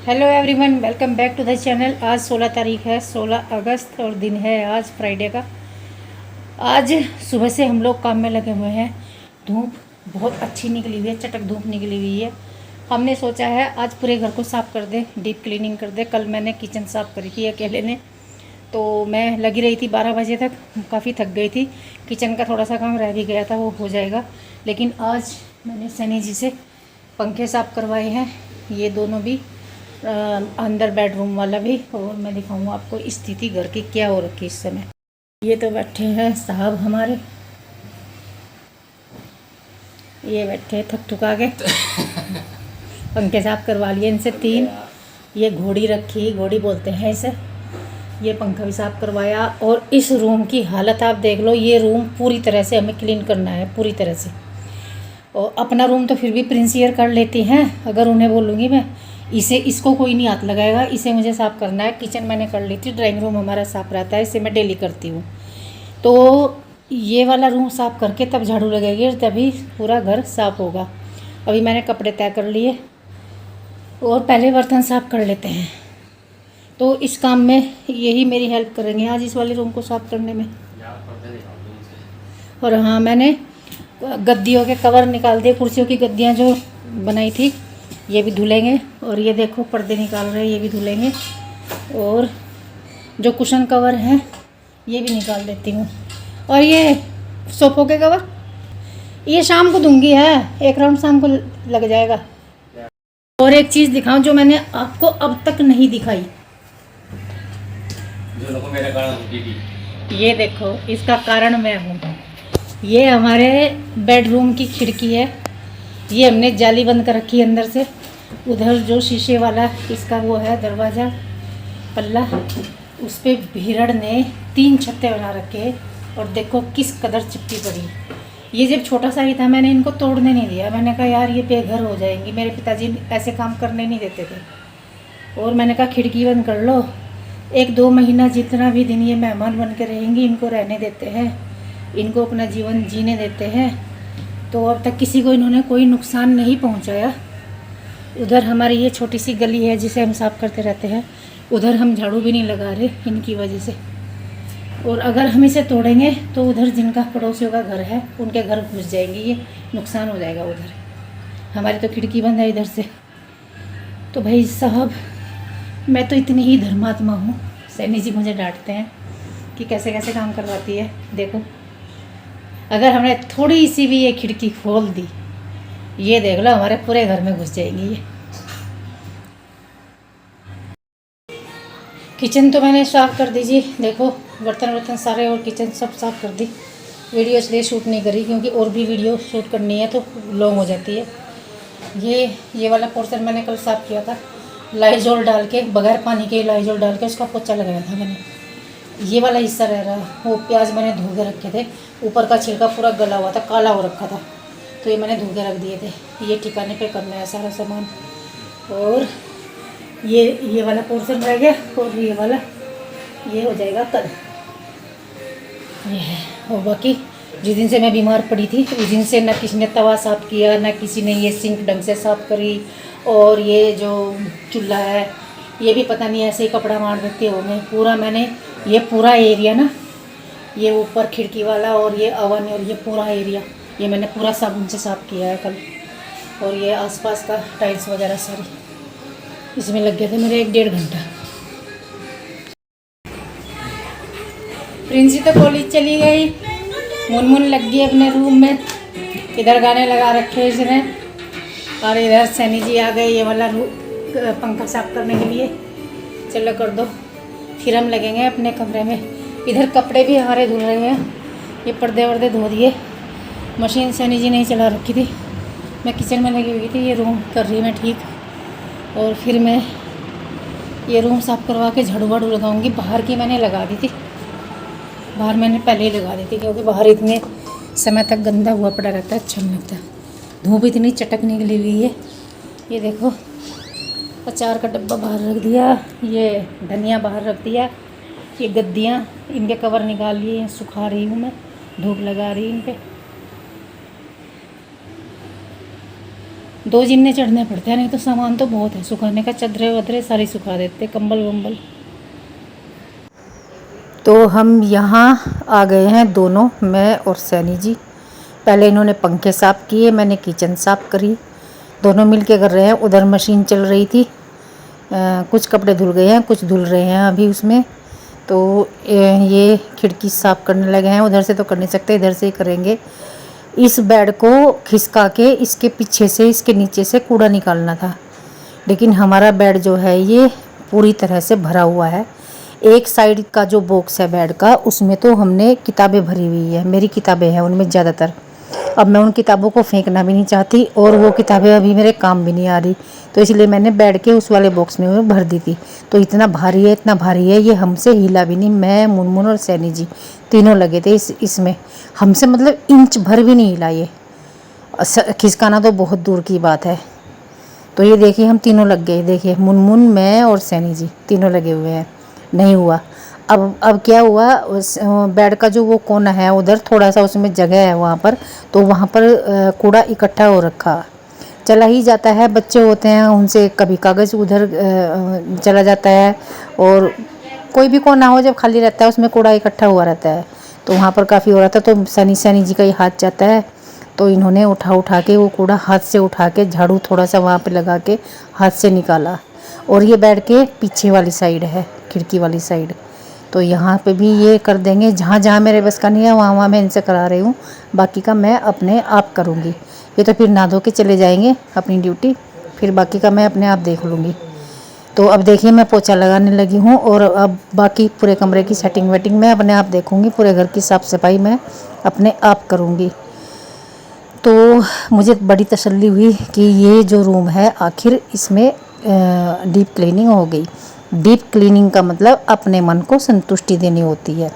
Hello everyone, welcome back to the channel. आज 16 तारीख है, 16 अगस्त और दिन है आज फ्राइडे का। आज सुबह से हम लोग काम में लगे हुए हैं। धूप बहुत अच्छी निकली हुई है, चटक धूप निकली हुई है। हमने सोचा है आज पूरे घर को साफ़ कर दे, डीप क्लीनिंग कर दे। कल मैंने किचन साफ़ करी थी अकेले ने, तो मैं लगी रही थी 12 बजे तक, काफ़ी थक गई थी। किचन का थोड़ा सा काम रह भी गया था, वो हो जाएगा। लेकिन आज मैंने सनी जी से पंखे साफ़ करवाए हैं, ये दोनों भी, अंदर बेडरूम वाला भी। और मैं दिखाऊँ आपको स्थिति घर की क्या हो रखी इस समय। ये तो बैठे हैं साहब हमारे, ये बैठे थक थका के पंखे साफ करवा लिए इनसे 3। ये घोड़ी रखी, घोड़ी बोलते हैं इसे। ये पंखा भी साफ करवाया। और इस रूम की हालत आप देख लो, ये रूम पूरी तरह से हमें क्लीन करना है, पूरी तरह से। और अपना रूम तो फिर भी प्रिंसियर कर लेती हैं, अगर उन्हें बोलूँगी मैं। इसको कोई नहीं हाथ लगाएगा, इसे मुझे साफ़ करना है। किचन मैंने कर ली थी, ड्राइंग रूम हमारा साफ़ रहता है, इसे मैं डेली करती हूँ। तो ये वाला रूम साफ़ करके तब झाड़ू लगेगी, तभी पूरा घर साफ़ होगा। अभी मैंने कपड़े तय कर लिए और पहले बर्तन साफ़ कर लेते हैं। तो इस काम में यही मेरी हेल्प करेंगे आज, इस वाले रूम को साफ़ करने में। और हाँ, मैंने गद्दियों के कवर निकाल दिए, कुर्सियों की गद्दियाँ जो बनाई थी, ये भी धुलेंगे। और ये देखो पर्दे निकाल रहे हैं, ये भी धुलेंगे। और जो कुशन कवर हैं ये भी निकाल देती हूँ। और ये सोफ़ों के कवर ये शाम को दूंगी है, एक राउंड शाम को लग जाएगा। और एक चीज़ दिखाऊं जो मैंने आपको अब तक नहीं दिखाई, जो लोगों मेरा कारण ये देखो, इसका कारण मैं हूँ। ये हमारे बेडरूम की खिड़की है, ये हमने जाली बंद कर रखी है अंदर से। उधर जो शीशे वाला इसका वो है दरवाज़ा पल्ला, उस पर भीड़ ने 3 छत्ते बना रखे। और देखो किस कदर चिपटी पड़ी। ये जब छोटा सा ही था मैंने इनको तोड़ने नहीं दिया, मैंने कहा यार ये बेघर हो जाएंगी। मेरे पिताजी ऐसे काम करने नहीं देते थे। और मैंने कहा खिड़की बंद कर लो, 1-2 महीना जितना भी दिन ये मेहमान बन के रहेंगी, इनको रहने देते हैं, इनको अपना जीवन जीने देते हैं। तो अब तक किसी को इन्होंने कोई नुकसान नहीं पहुंचाया। उधर हमारी ये छोटी सी गली है जिसे हम साफ़ करते रहते हैं, उधर हम झाड़ू भी नहीं लगा रहे इनकी वजह से। और अगर हम इसे तोड़ेंगे तो उधर जिनका पड़ोसियों का घर है उनके घर घुस जाएंगे, ये नुकसान हो जाएगा उधर। हमारी तो खिड़की बंद है इधर से। तो भाई साहब, मैं तो इतनी ही धर्मात्मा हूँ, सैनी जी मुझे डांटते हैं कि कैसे कैसे काम करवाती है। देखो, अगर हमने थोड़ी सी भी ये खिड़की खोल दी, ये देख लो हमारे पूरे घर में घुस जाएंगी ये। किचन तो मैंने साफ़ कर दीजिए, देखो बर्तन सारे और किचन सब साफ़ कर दी। वीडियो इसलिए शूट नहीं करी क्योंकि और भी वीडियो शूट करनी है तो लॉन्ग हो जाती है। ये वाला पोर्शन मैंने कल साफ़ किया था, लाइजोल डाल के, बगैर पानी के लाइजोल डाल के उसका पोछा लगाया था मैंने। ये वाला हिस्सा रह रहा, वो प्याज मैंने धो के रखे थे, ऊपर का छिलका पूरा गला हुआ था, काला हो रखा था, तो ये मैंने धो के रख दिए थे। ये ठिकाने पे करना है सारा सामान। और ये वाला पोर्शन रह गया, और ये वाला ये हो जाएगा कल। ये है। और बाकी जिस दिन से मैं बीमार पड़ी थी उस दिन से ना किसी ने तवा साफ़ किया, ना किसी ने ये सिंक ढंग से साफ़ करी। और ये जो चूल्हा है ये भी पता नहीं ऐसे ही कपड़ा मार देते होंगे। पूरा मैंने ये पूरा एरिया ना, ये ऊपर खिड़की वाला और ये अवन और ये पूरा एरिया ये मैंने पूरा साबुन से साफ़ किया है कल। और ये आसपास का टाइल्स वगैरह सारी इसमें लग गए थे मेरे 1-1.5 घंटा। प्रिंसी तो कॉलेज चली गई, मुनमुन लग गई अपने रूम में, इधर गाने लगा रखे इसने। और इधर सैनी जी आ गए ये वाला पंखा साफ करने के लिए। चलो कर दो, फिर हम लगेंगे अपने कमरे में। इधर कपड़े भी हमारे धुल रहे हैं, ये पर्दे वर्दे धो दिए। मशीन सैनी जी नहीं चला रखी थी, मैं किचन में लगी हुई थी, ये रूम कर रही मैं ठीक। और फिर मैं ये रूम साफ़ करवा के झाड़ू वाड़ू लगाऊंगी। बाहर की मैंने लगा दी थी, बाहर मैंने पहले ही लगा दी थी क्योंकि बाहर इतने समय तक गंदा हुआ पड़ा रहता है, अच्छा नहीं लगता। धूप इतनी चटक निकली हुई है। ये देखो अचार का डब्बा बाहर रख दिया, ये धनिया बाहर रख दिया, ये गद्दियाँ इनके कवर निकाल लिए, सुखा रही हूँ मैं, धूप लगा रही इन पर। 2 जिन्ने चढ़ने पड़ते हैं, नहीं तो सामान तो बहुत है सुखाने का। चादरें वदरें सारी सुखा देते, कंबल वम्बल। तो हम यहाँ आ गए हैं दोनों, मैं और सैनी जी। पहले इन्होंने पंखे साफ़ किए, मैंने किचन साफ़ करी, दोनों मिल के कर रहे हैं। उधर मशीन चल रही थी, कुछ कपड़े धुल गए हैं, कुछ धुल रहे हैं अभी उसमें। तो ये खिड़की साफ़ करने लगे हैं, उधर से तो कर नहीं सकते, इधर से ही करेंगे। इस बेड को खिसका के इसके पीछे से, इसके नीचे से कूड़ा निकालना था, लेकिन हमारा बेड जो है ये पूरी तरह से भरा हुआ है। एक साइड का जो बॉक्स है बेड का, उसमें तो हमने किताबें भरी हुई है, मेरी किताबें हैं उनमें ज़्यादातर। अब मैं उन किताबों को फेंकना भी नहीं चाहती, और वो किताबें अभी मेरे काम भी नहीं आ रही, तो इसलिए मैंने बेड के उस वाले बॉक्स में वो भर दी थी। तो इतना भारी है, इतना भारी है, ये हमसे हिला भी नहीं। मैं, मुनमुन और सैनी जी तीनों लगे थे इसमें, हमसे मतलब इंच भर भी नहीं हिला ये। खिसकाना तो बहुत दूर की बात है। तो ये देखिए हम तीनों लग गए, देखिए मुनमुन, मैं और सैनी जी तीनों लगे हुए हैं, नहीं हुआ। अब क्या हुआ, उस बेड का जो वो कोना है उधर थोड़ा सा उसमें जगह है वहाँ पर, तो वहाँ पर कूड़ा इकट्ठा हो रखा, चला ही जाता है। बच्चे होते हैं, उनसे कभी कागज़ उधर चला जाता है, और कोई भी कोना हो जब खाली रहता है उसमें कूड़ा इकट्ठा हुआ रहता है। तो वहाँ पर काफ़ी हो रहा था, तो सैनी जी का ही हाथ जाता है, तो इन्होंने उठा के वो कूड़ा हाथ से उठा के, झाड़ू थोड़ा सा वहाँ पे लगा के हाथ से निकाला। और ये बेड के पीछे वाली साइड है, खिड़की वाली साइड, तो यहाँ पे भी ये कर देंगे। जहाँ जहाँ मेरे बस का नहीं है वहाँ वहाँ मैं इनसे करा रही हूँ, बाकी का मैं अपने आप करूँगी। ये तो फिर नहा धो के चले जाएंगे अपनी ड्यूटी, फिर बाकी का मैं अपने आप देख लूँगी। तो अब देखिए मैं पोछा लगाने लगी हूँ, और अब बाकी पूरे कमरे की सेटिंग वेटिंग मैं अपने आप देखूँगी, पूरे घर की साफ़ सफाई मैं अपने आप करूँगी। तो मुझे बड़ी तसल्ली हुई कि ये जो रूम है आखिर इसमें डीप क्लीनिंग हो गई। डीप क्लीनिंग का मतलब अपने मन को संतुष्टि देनी होती है।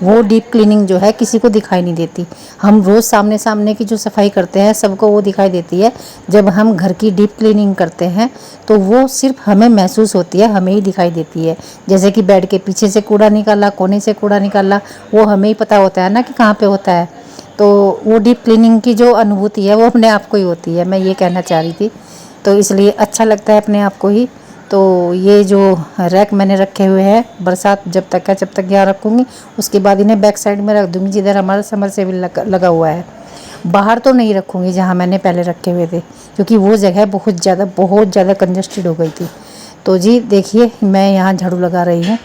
वो डीप क्लीनिंग जो है किसी को दिखाई नहीं देती। हम रोज़ सामने सामने की जो सफाई करते हैं सबको वो दिखाई देती है। जब हम घर की डीप क्लीनिंग करते हैं तो वो सिर्फ हमें महसूस होती है, हमें ही दिखाई देती है। जैसे कि बेड के पीछे से कूड़ा निकाला, कोने से कूड़ा निकाला, वो हमें ही पता होता है ना कि कहाँ पे होता है। तो वो डीप क्लीनिंग की जो अनुभूति है वो अपने आप को ही होती है, मैं ये कहना चाह रही थी। तो इसलिए अच्छा लगता है अपने आप को ही। तो ये जो रैक मैंने रखे हुए हैं, बरसात जब तक है जब तक यहाँ रखूँगी, उसके बाद इन्हें बैक साइड में रख दूँगी जिधर हमारा समरसेबल लगा हुआ है। बाहर तो नहीं रखूँगी जहाँ मैंने पहले रखे हुए थे, क्योंकि वो जगह बहुत ज़्यादा कंजस्टेड हो गई थी। तो जी देखिए मैं यहाँ झाड़ू लगा रही हूँ,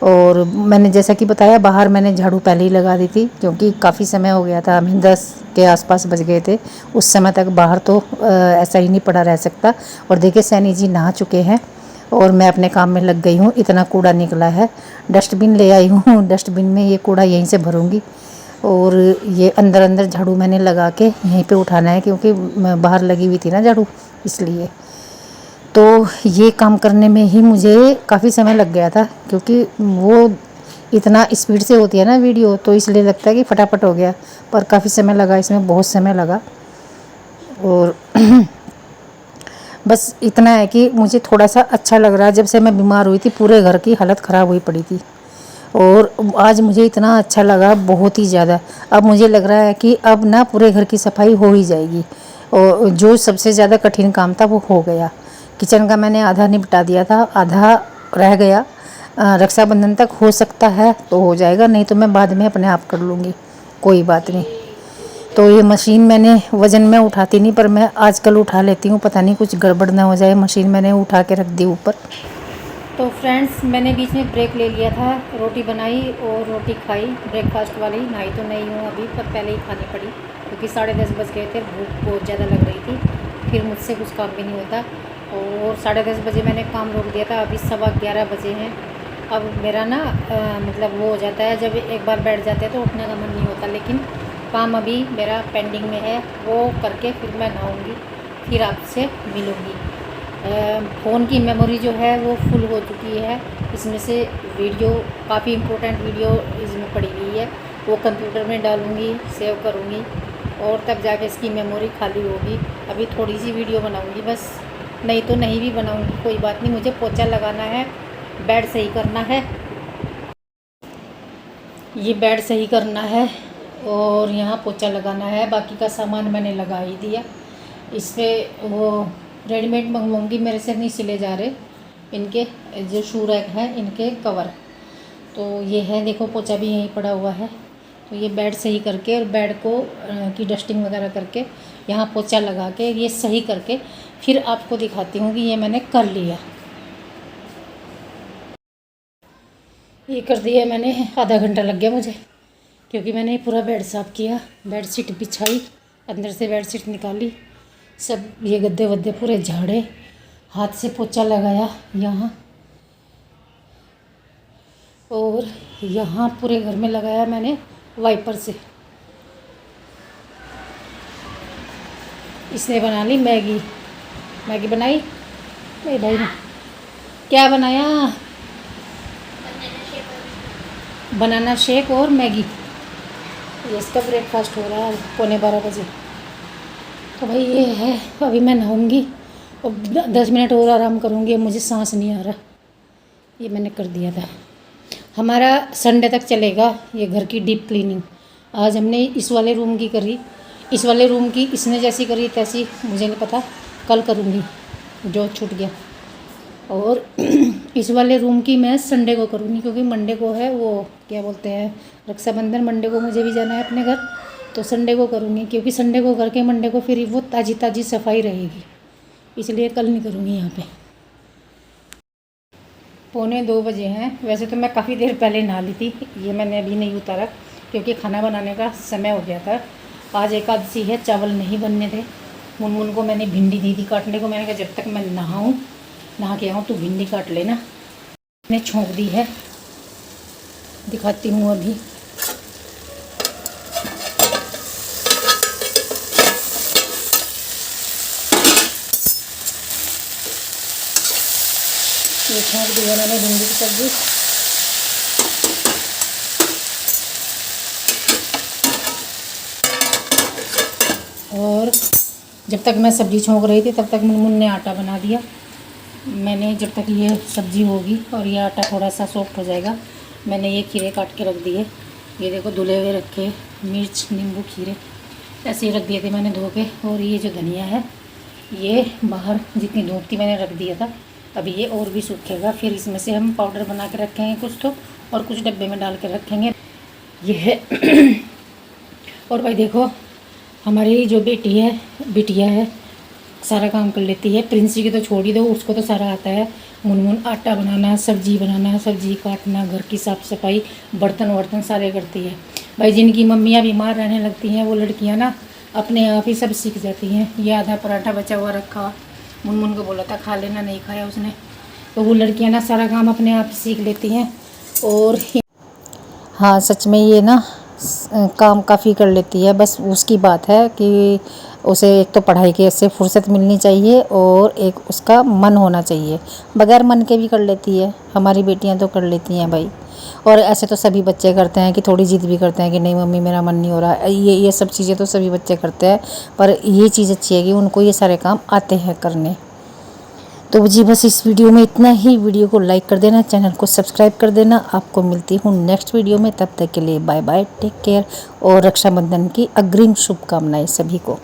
और मैंने जैसा कि बताया बाहर मैंने झाड़ू पहले ही लगा दी थी, क्योंकि काफ़ी समय हो गया था, हमें 10 के आसपास बज गए थे। उस समय तक बाहर तो ऐसा ही नहीं पड़ा रह सकता। और देखिए सैनी जी नहा चुके हैं और मैं अपने काम में लग गई हूँ। इतना कूड़ा निकला है, डस्टबिन ले आई हूँ, डस्टबिन में ये कूड़ा यहीं से भरूँगी। और ये अंदर झाड़ू मैंने लगा के यहीं पे उठाना है, क्योंकि बाहर लगी हुई थी ना झाड़ू, इसलिए। तो ये काम करने में ही मुझे काफ़ी समय लग गया था, क्योंकि वो इतना स्पीड से होती है ना वीडियो, तो इसलिए लगता है कि फटाफट हो गया, पर काफ़ी समय लगा, इसमें बहुत समय लगा। और बस इतना है कि मुझे थोड़ा सा अच्छा लग रहा है। जब से मैं बीमार हुई थी पूरे घर की हालत ख़राब हुई पड़ी थी, और आज मुझे इतना अच्छा लगा, बहुत ही ज़्यादा। अब मुझे लग रहा है कि अब ना पूरे घर की सफाई हो ही जाएगी, और जो सबसे ज़्यादा कठिन काम था वो हो गया। किचन का मैंने आधा निपटा दिया था, आधा रह गया। रक्षाबंधन तक हो सकता है तो हो जाएगा, नहीं तो मैं बाद में अपने आप कर लूँगी, कोई बात नहीं। तो ये मशीन मैंने वज़न में उठाती नहीं, पर मैं आजकल उठा लेती हूँ, पता नहीं कुछ गड़बड़ ना हो जाए। मशीन मैंने उठा के रख दी ऊपर। तो फ्रेंड्स मैंने बीच में ब्रेक ले लिया था, रोटी बनाई और रोटी खाई ब्रेकफास्ट वाली। नहाई तो नहीं हूँ अभी, पर पहले ही खानी पड़ी, क्योंकि 10:30 बज गए थे, भूख बहुत ज़्यादा लग रही थी, फिर मुझसे कुछ काम भी नहीं होता। और 10:30 बजे मैंने काम रोक दिया था, अभी 11:15 बजे हैं। अब मेरा ना मतलब वो हो जाता है, जब एक बार बैठ जाते हैं तो उठने का मन नहीं होता, लेकिन काम अभी मेरा पेंडिंग में है, वो करके फिर मैं नहाऊँगी, फिर आपसे मिलूँगी। फ़ोन की मेमोरी जो है वो फुल हो चुकी है, इसमें से वीडियो काफ़ी इम्पोर्टेंट वीडियो इसमें पड़ी हुई है, वो कंप्यूटर में डालूँगी, सेव करूँगी, और तब जाके इसकी मेमोरी खाली होगी। अभी थोड़ी सी वीडियो बनाऊँगी बस, नहीं तो नहीं भी बनाऊँगी, कोई बात नहीं। मुझे पोछा लगाना है, बेड सही करना है, ये बेड सही करना है, और यहाँ पोछा लगाना है। बाकी का सामान मैंने लगा ही दिया। इस पर वो रेडीमेड मंगवाऊँगी, मेरे से नहीं सिले जा रहे इनके जो शू रैक है इनके कवर। तो ये है, देखो पोछा भी यहीं पड़ा हुआ है। तो ये बेड सही करके और बेड को की डस्टिंग वगैरह करके यहाँ पोछा लगा के ये सही करके फिर आपको दिखाती हूँ कि ये मैंने कर लिया। ये कर दिया मैंने, आधा घंटा लग गया मुझे, क्योंकि मैंने पूरा बेड साफ़ किया, बेडशीट बिछाई, अंदर से बेडशीट निकाली, सब ये गद्दे वद्दे पूरे झाड़े, हाथ से पोछा लगाया यहाँ, और यहाँ पूरे घर में लगाया मैंने वाइपर से। इसने बना ली मैगी, मैगी बनाई मेरे भाई ने। क्या बनाया? बनाना शेक और मैगी। ये इसका ब्रेकफास्ट हो रहा है 11:15 बजे। तो भाई ये है, अभी मैं नहाऊंगी और 10 मिनट और आराम करूंगी। मुझे सांस नहीं आ रहा। ये मैंने कर दिया था। हमारा संडे तक चलेगा ये घर की डीप क्लीनिंग। आज हमने इस वाले रूम की करी, इस वाले रूम की इसने जैसी करी तैसी मुझे नहीं पता, कल करूँगी जो छूट गया। और इस वाले रूम की मैं संडे को करूँगी, क्योंकि मंडे को है वो क्या बोलते हैं रक्षाबंधन। मंडे को मुझे भी जाना है अपने घर, तो संडे को करूँगी, क्योंकि संडे को करके मंडे को फिर वो ताज़ी ताज़ी सफाई रहेगी, इसलिए कल नहीं करूँगी। यहाँ पे 1:45 बजे हैं। वैसे तो मैं काफ़ी देर पहले नहा ली थी, ये मैंने अभी नहीं उतारा क्योंकि खाना बनाने का समय हो गया था। आज एकादशी है, चावल नहीं बनने थे। मुनमुन को मैंने भिंडी दी थी काटने को। मैंने कहा जब तक मैं नहा के आऊँ तो भिंडी काट लेना। मैंने छोंक दी है, दिखाती हूँ अभी। ये छोंक दी है मैंने भिंडी की सब्ज़ी। और जब तक मैं सब्ज़ी छोंक रही थी तब तक मुनमुन ने आटा बना दिया। मैंने जब तक ये सब्ज़ी होगी और ये आटा थोड़ा सा सॉफ्ट हो जाएगा, मैंने ये खीरे काट के रख दिए। ये देखो धुले हुए रखे, मिर्च नींबू खीरे ऐसे ही रख दिए थे मैंने धो के। और ये जो धनिया है ये बाहर जितनी धूप थी मैंने रख दिया था, अभी ये और भी सूखेगा। फिर इसमें से हम पाउडर बना के रखेंगे कुछ तो, और कुछ डब्बे में डाल के रखेंगे। ये है और भाई देखो हमारी जो बिटिया है सारा काम कर लेती है। प्रिंसी की तो छोड़ ही दो, उसको तो सारा आता है। मुनमुन आटा बनाना, सब्जी बनाना, सब्जी काटना, घर की साफ़ सफाई, बर्तन वर्तन सारे करती है। भाई जिनकी मम्मियाँ बीमार रहने लगती हैं वो लड़कियाँ ना अपने आप ही सब सीख जाती हैं। ये आधा पराठा बचा हुआ रखा, मुनमुन को बोला था खा लेना, नहीं खाया उसने। तो वो लड़कियाँ ना सारा काम अपने आप सीख लेती हैं। और हाँ सच में ये ना काम काफ़ी कर लेती है। बस उसकी बात है कि उसे एक तो पढ़ाई के से फुर्सत मिलनी चाहिए और एक उसका मन होना चाहिए। बगैर मन के भी कर लेती है, हमारी बेटियां तो कर लेती हैं भाई। और ऐसे तो सभी बच्चे करते हैं कि थोड़ी ज़िद भी करते हैं कि नहीं मम्मी मेरा मन नहीं हो रहा। ये सब चीज़ें तो सभी बच्चे करते हैं, पर ये चीज़ अच्छी है कि उनको ये सारे काम आते हैं करने। तो जी बस इस वीडियो में इतना ही। वीडियो को लाइक कर देना, चैनल को सब्सक्राइब कर देना। आपको मिलती हूँ नेक्स्ट वीडियो में, तब तक के लिए बाय बाय, टेक केयर और रक्षाबंधन की अग्रिम शुभकामनाएं सभी को।